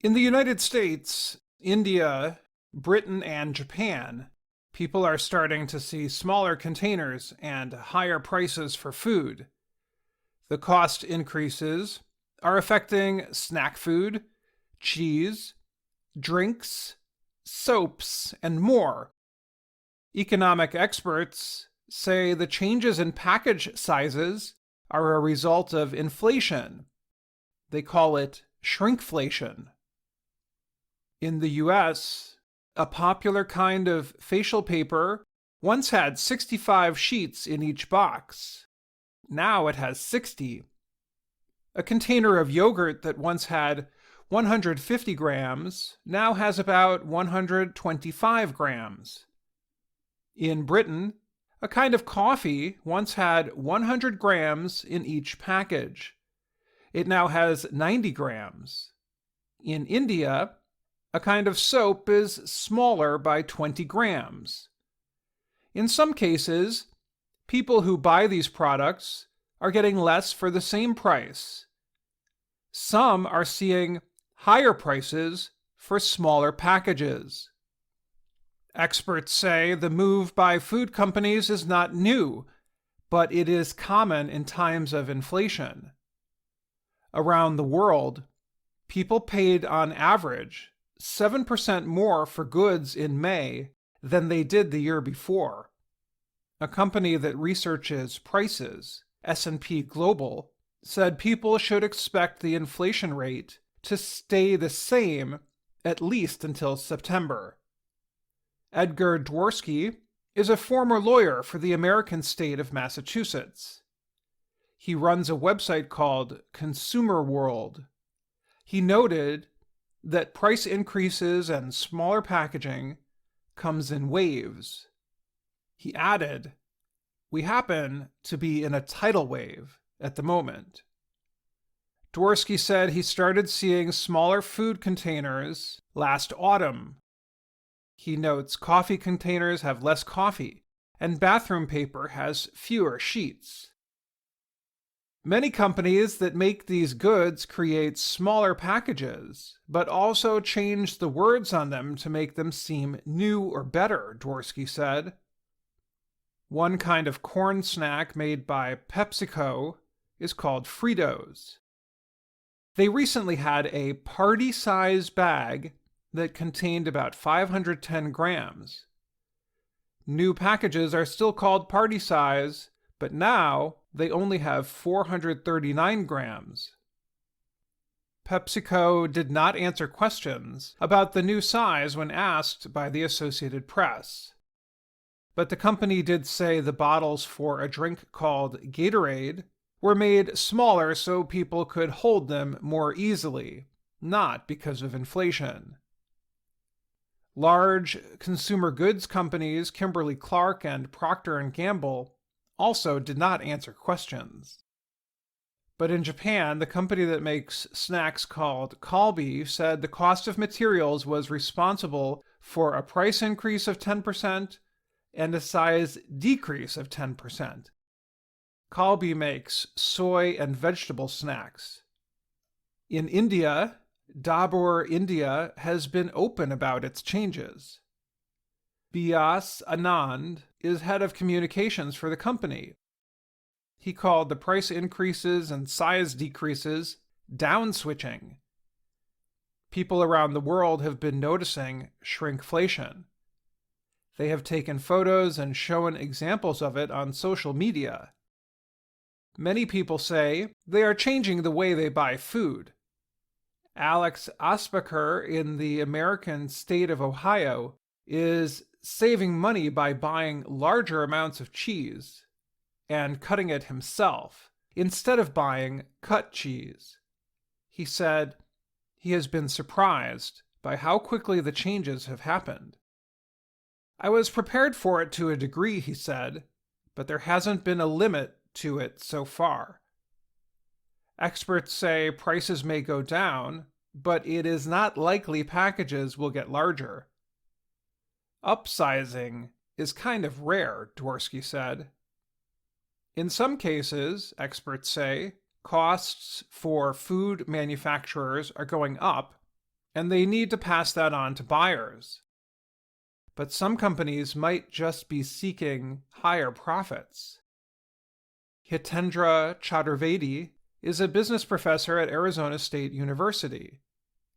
In the United States, India, Britain, and Japan, people are starting to see smaller containers and higher prices for food. The cost increases are affecting snack food, cheese, drinks, soaps, and more. Economic experts say the changes in package sizes are a result of inflation. They call it shrinkflation. In the US, a popular kind of facial paper once had 65 sheets in each box. Now it has 60. A container of yogurt that once had 150 grams now has about 125 grams. In Britain, a kind of coffee once had 100 grams in each package. It now has 90 grams. In India, a kind of soap is smaller by 20 grams. In some cases, people who buy these products are getting less for the same price. Some are seeing higher prices for smaller packages. Experts say the move by food companies is not new, but it is common in times of inflation. Around the world, people paid on average 7% more for goods in May than they did the year before. A company that researches prices, S&P Global, said people should expect the inflation rate to stay the same at least until September. Edgar Dworsky is a former lawyer for the American state of Massachusetts. He runs a website called Consumer World. He noted that price increases and smaller packaging comes in waves. He added, "We happen to be in a tidal wave at the moment." Dworsky said he started seeing smaller food containers last autumn. He notes coffee containers have less coffee, and bathroom paper has fewer sheets. Many companies that make these goods create smaller packages, but also change the words on them to make them seem new or better, Dworsky said. One kind of corn snack made by PepsiCo is called Fritos. They recently had a party-size bag that contained about 510 grams. New packages are still called party size, but now they only have 439 grams. PepsiCo did not answer questions about the new size when asked by the Associated Press. But the company did say the bottles for a drink called Gatorade were made smaller so people could hold them more easily, not because of inflation. Large consumer goods companies Kimberly-Clark and Procter & Gamble also did not answer questions. But in Japan, the company that makes snacks called Calbee said the cost of materials was responsible for a price increase of 10% and a size decrease of 10%. Calbee makes soy and vegetable snacks. In India, Dabur India has been open about its changes. Bias Anand is head of communications for the company. He called the price increases and size decreases down-switching. People around the world have been noticing shrinkflation. They have taken photos and shown examples of it on social media. Many people say they are changing the way they buy food. Alex Aspaker in the American state of Ohio is saving money by buying larger amounts of cheese and cutting it himself instead of buying cut cheese. He said he has been surprised by how quickly the changes have happened. "I was prepared for it to a degree," he said, "but there hasn't been a limit to it so far." Experts say prices may go down, but it is not likely packages will get larger. Upsizing is kind of rare, Dworsky said. In some cases, experts say, costs for food manufacturers are going up, and they need to pass that on to buyers. But some companies might just be seeking higher profits. Hitendra Chaturvedi is a business professor at Arizona State University.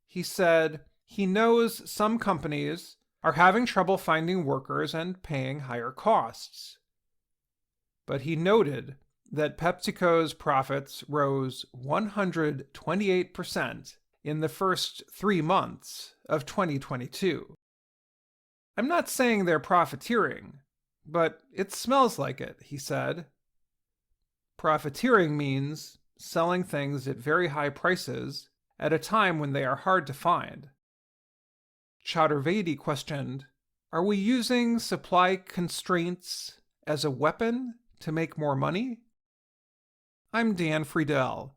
He said he knows some companies are having trouble finding workers and paying higher costs. But he noted that PepsiCo's profits rose 128% in the first 3 months of 2022. I'm not saying they're profiteering, but it smells like it, he said. Profiteering means selling things at very high prices at a time when they are hard to find. Chaturvedi questioned, "Are we using supply constraints as a weapon to make more money?" I'm Dan Friedel,